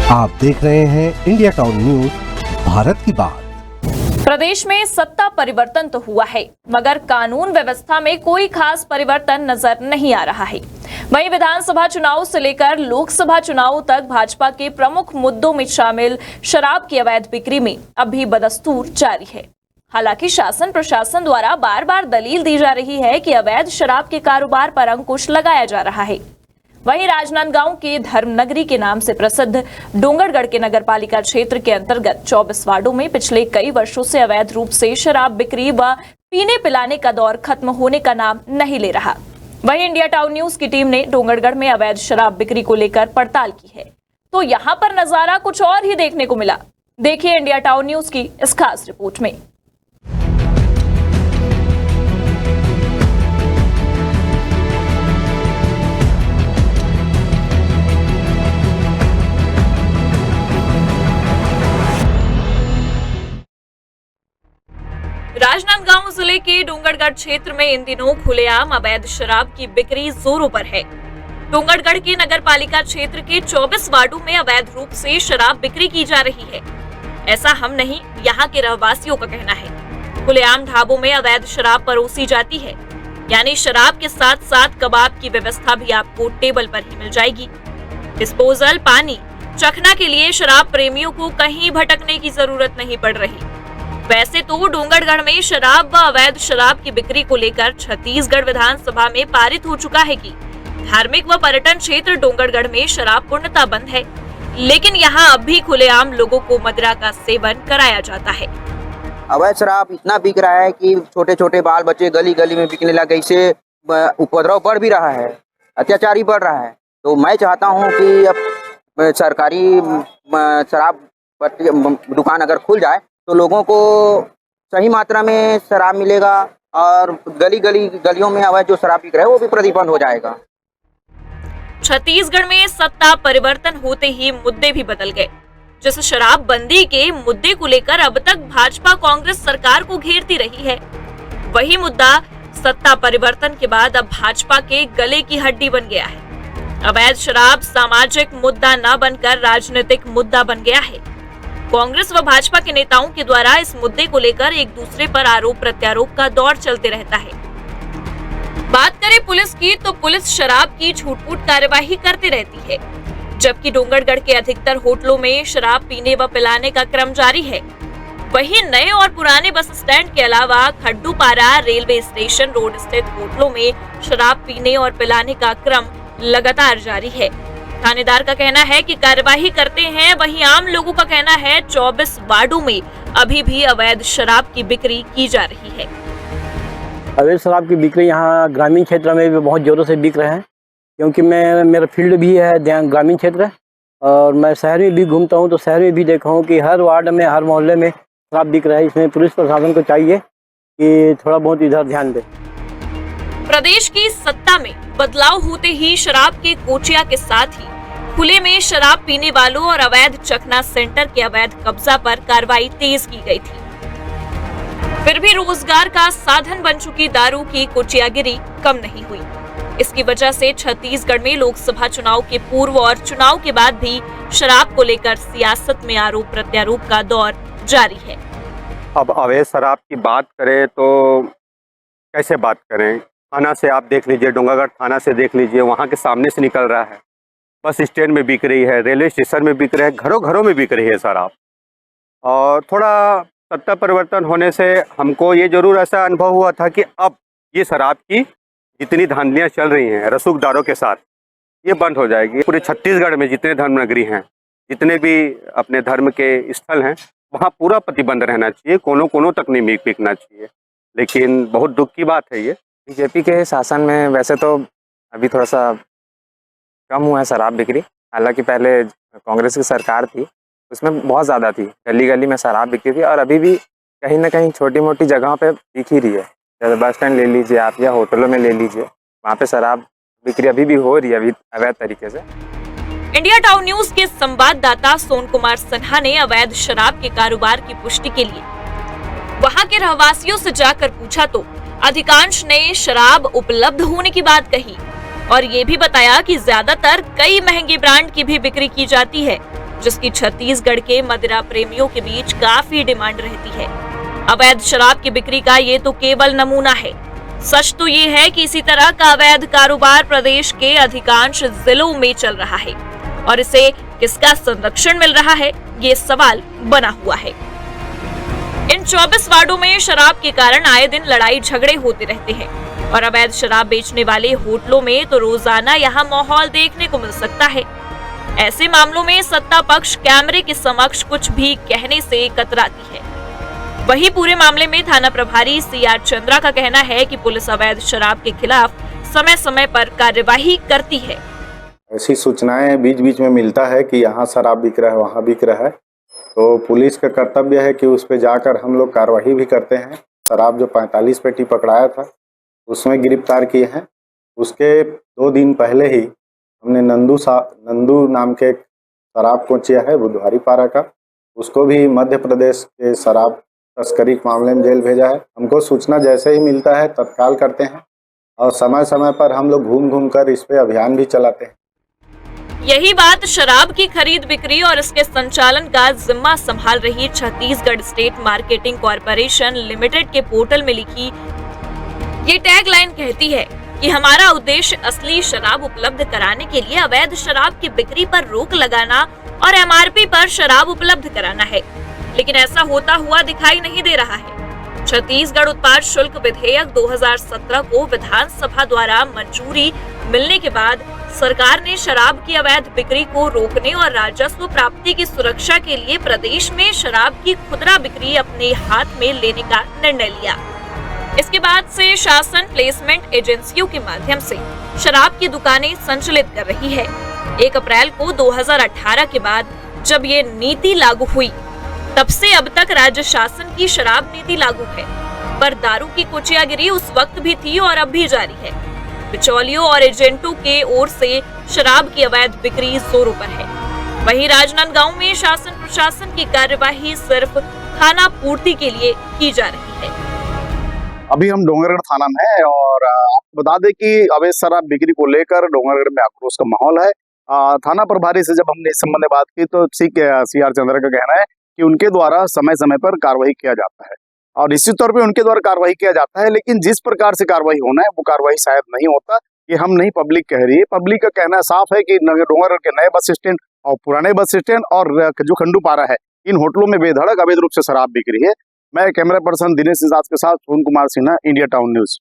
आप देख रहे हैं इंडिया टाउन न्यूज, भारत की बात। प्रदेश में सत्ता परिवर्तन तो हुआ है, मगर कानून व्यवस्था में कोई खास परिवर्तन नजर नहीं आ रहा है। वहीं विधानसभा चुनाव से लेकर लोकसभा चुनाव तक भाजपा के प्रमुख मुद्दों में शामिल शराब की अवैध बिक्री में अब भी बदस्तूर जारी है। हालांकि शासन प्रशासन द्वारा बार बार दलील दी जा रही है कि अवैध शराब के कारोबार पर अंकुश लगाया जा रहा है। वहीं राजनांदगांव के धर्मनगरी के नाम से प्रसिद्ध डोंगरगढ़ के नगरपालिका क्षेत्र के अंतर्गत 24 वार्डों में पिछले कई वर्षों से अवैध रूप से शराब बिक्री व पीने पिलाने का दौर खत्म होने का नाम नहीं ले रहा। वहीं इंडिया टाउन न्यूज की टीम ने डोंगरगढ़ में अवैध शराब बिक्री को लेकर पड़ताल की है, तो यहाँ पर नजारा कुछ और ही देखने को मिला। देखिए इंडिया टाउन न्यूज की इस खास रिपोर्ट में। राजनांदगांव जिले के डोंगरगढ़ क्षेत्र में इन दिनों खुलेआम अवैध शराब की बिक्री जोरों पर है। डोंगरगढ़ के नगरपालिका क्षेत्र के 24 वार्डों में अवैध रूप से शराब बिक्री की जा रही है। ऐसा हम नहीं, यहाँ के रहवासियों का कहना है। खुलेआम ढाबों में अवैध शराब परोसी जाती है, यानी शराब के साथ साथ कबाब की व्यवस्था भी आपको टेबल पर ही मिल जाएगी। डिस्पोजल पानी चखना के लिए शराब प्रेमियों को कहीं भटकने की जरूरत नहीं पड़ रही। वैसे तो डोंगरगढ़ में शराब व अवैध शराब की बिक्री को लेकर छत्तीसगढ़ विधानसभा में पारित हो चुका है कि धार्मिक व पर्यटन क्षेत्र डोंगरगढ़ में शराब पूर्णतः बंद है, लेकिन यहाँ अब भी खुलेआम लोगों को मदिरा का सेवन कराया जाता है। अवैध शराब इतना बिक रहा है कि छोटे छोटे बाल बच्चे गली गली में बिकने लगे। इससे उपद्रव बढ़ भी रहा है, अत्याचार ही बढ़ रहा है। तो मैं चाहता हूँ कि अब सरकारी शराब दुकान अगर खुल जाए तो लोगों को सही मात्रा में शराब मिलेगा और गलियों में अवैध जो शराब बिक रहा है वो भी प्रतिबंध हो जाएगा। छत्तीसगढ़ में सत्ता परिवर्तन होते ही मुद्दे भी बदल गए। जैसे शराब बंदी के मुद्दे को लेकर अब तक भाजपा कांग्रेस सरकार को घेरती रही है, वही मुद्दा सत्ता परिवर्तन के बाद अब भाजपा के गले की हड्डी बन गया है। अवैध शराब सामाजिक मुद्दा न बनकर राजनीतिक मुद्दा बन गया है। कांग्रेस व भाजपा के नेताओं के द्वारा इस मुद्दे को लेकर एक दूसरे पर आरोप प्रत्यारोप का दौर चलते रहता है। बात करें पुलिस की, तो पुलिस शराब की छूट-फूट कार्यवाही करती रहती है, जबकि डोंगरगढ़ के अधिकतर होटलों में शराब पीने व पिलाने का क्रम जारी है। वहीं नए और पुराने बस स्टैंड के अलावा खड्डूपारा रेलवे स्टेशन रोड स्थित होटलों में शराब पीने और पिलाने का क्रम लगातार जारी है। थानेदार का कहना है कि कार्यवाही करते हैं, वहीं आम लोगों का कहना है 24 वार्डों में अभी भी अवैध शराब की बिक्री की जा रही है। अवैध शराब की बिक्री यहाँ ग्रामीण क्षेत्र में भी बहुत जोरों से बिक रहे हैं, क्योंकि मेरा फील्ड भी है ग्रामीण क्षेत्र और मैं शहर में भी घूमता हूँ, तो शहर में भी देखा हूँ कि हर वार्ड में हर मोहल्ले में शराब बिक रहा है। इसमें पुलिस प्रशासन को चाहिए कि थोड़ा बहुत इधर ध्यान दे। प्रदेश की सत्ता में बदलाव होते ही शराब के कोचिया के साथ ही खुले में शराब पीने वालों और अवैध चखना सेंटर के अवैध कब्जा पर कार्रवाई तेज की गई थी। फिर भी रोजगार का साधन बन चुकी दारू की कोचियागिरी कम नहीं हुई। इसकी वजह से छत्तीसगढ़ में लोकसभा चुनाव के पूर्व और चुनाव के बाद भी शराब को लेकर सियासत में आरोप प्रत्यारोप का दौर जारी है। अब अवैध शराब की बात करें तो कैसे बात करें? थाना से आप देख लीजिए, डोंगरगढ़ थाना से देख लीजिए, वहाँ के सामने से निकल रहा है। बस स्टैंड में बिक रही है, रेलवे स्टेशन में बिक रही है, घरों घरों में बिक रही है शराब। और थोड़ा सत्ता परिवर्तन होने से हमको ये जरूर ऐसा अनुभव हुआ था कि अब ये शराब की जितनी धांधलियाँ चल रही हैं रसूखदारों के साथ, ये बंद हो जाएगी। पूरे छत्तीसगढ़ में जितने धर्मनगरी हैं, जितने भी अपने धर्म के स्थल हैं, वहाँ पूरा प्रतिबंध रहना चाहिए, कोनों तक नहीं बिकना चाहिए। लेकिन बहुत दुख की बात है ये। बीजेपी के शासन में वैसे तो अभी थोड़ा सा कम हुआ है शराब बिक्री। हालांकि पहले कांग्रेस की सरकार थी, उसमें बहुत ज़्यादा थी, गली गली में शराब बिकती थी और अभी भी कहीं ना कहीं छोटी मोटी जगहों पे बिक ही रही है। जैसे बस स्टैंड ले लीजिए आप या होटलों में ले लीजिए, वहाँ पे शराब बिक्री अभी भी हो रही है अभी अवैध तरीके से। इंडिया टाउन न्यूज के संवाददाता सोन कुमार सिन्हा ने अवैध शराब के कारोबार की पुष्टि के लिए वहाँ के रहवासियों से जाकर पूछा तो अधिकांश ने शराब उपलब्ध होने की बात कही और ये भी बताया कि ज्यादातर कई महंगे ब्रांड की भी बिक्री की जाती है, जिसकी छत्तीसगढ़ के मदिरा प्रेमियों के बीच काफी डिमांड रहती है। अवैध शराब की बिक्री का ये तो केवल नमूना है। सच तो ये है कि इसी तरह का अवैध कारोबार प्रदेश के अधिकांश जिलों में चल रहा है और इसे किसका संरक्षण मिल रहा है, ये सवाल बना हुआ है। इन 24 वार्डों में शराब के कारण आए दिन लड़ाई झगड़े होते रहते हैं और अवैध शराब बेचने वाले होटलों में तो रोजाना यहाँ माहौल देखने को मिल सकता है। ऐसे मामलों में सत्ता पक्ष कैमरे के समक्ष कुछ भी कहने से कतराती है। वही पूरे मामले में थाना प्रभारी CR चंद्रा का कहना है कि पुलिस अवैध शराब के खिलाफ समय समय पर कार्यवाही करती है। ऐसी सूचनाएं बीच बीच में मिलता है कि यहाँ शराब बिक रहा है, वहाँ बिक रहा है, तो पुलिस का कर्तव्य है कि उस पर जाकर हम लोग कार्रवाई भी करते हैं। शराब जो 45 पेटी पकड़ाया था उसमें गिरफ्तार किए हैं। उसके 2 दिन पहले ही हमने नंदू नाम के शराब कोचिया है बुधवारी पारा का, उसको भी मध्य प्रदेश के शराब तस्करी के मामले में जेल भेजा है। हमको सूचना जैसे ही मिलता है तत्काल करते हैं और समय समय पर हम लोग घूम घूम कर इस पे अभियान भी चलाते हैं। यही बात शराब की खरीद बिक्री और इसके संचालन का जिम्मा संभाल रही Chhattisgarh state marketing corporation limited के पोर्टल में लिखी ये टैगलाइन कहती है कि हमारा उद्देश्य असली शराब उपलब्ध कराने के लिए अवैध शराब की बिक्री पर रोक लगाना और MRP पर शराब उपलब्ध कराना है, लेकिन ऐसा होता हुआ दिखाई नहीं दे रहा है। छत्तीसगढ़ उत्पाद शुल्क विधेयक 2017 को विधानसभा द्वारा मंजूरी मिलने के बाद सरकार ने शराब की अवैध बिक्री को रोकने और राजस्व प्राप्ति की सुरक्षा के लिए प्रदेश में शराब की खुदरा बिक्री अपने हाथ में लेने का निर्णय लिया। इसके बाद से शासन प्लेसमेंट एजेंसियों के माध्यम से शराब की दुकानें संचालित कर रही है। 1 अप्रैल को 2018 के बाद जब ये नीति लागू हुई तब से अब तक राज्य शासन की शराब नीति लागू है, पर दारू की कुचियागिरी उस वक्त भी थी और अब भी जारी है। बिचौलियों और एजेंटों के ओर से शराब की अवैध बिक्री जोरों पर है। वहीं राजनांदगांव में शासन प्रशासन की कार्यवाही सिर्फ खाना पूर्ति के लिए की जा रही है। अभी हम डोंगरगढ़ थाना में हैं और आपको बता दें कि अवैध शराब बिक्री को लेकर डोंगरगढ़ में आक्रोश का माहौल है। थाना प्रभारी से जब हमने इस संबंध में बात की तो CR चंद्रा का कहना है कि उनके द्वारा समय समय पर कार्रवाई किया जाता है और निश्चित तौर पे उनके द्वारा कार्रवाई किया जाता है, लेकिन जिस प्रकार से कार्रवाई होना है वो कार्रवाई शायद नहीं होता। ये हम नहीं, पब्लिक कह रही है। पब्लिक का कहना साफ है कि डोंगरगढ़ के नए बस स्टैंड और पुराने बस स्टैंड और जो खंडूपारा है, इन होटलों में बेधड़क अवैध रूप से शराब बिक रही है। मैं कैमरा पर्सन दिनेश निषाद के साथ Son Kumar Sinha, India town news.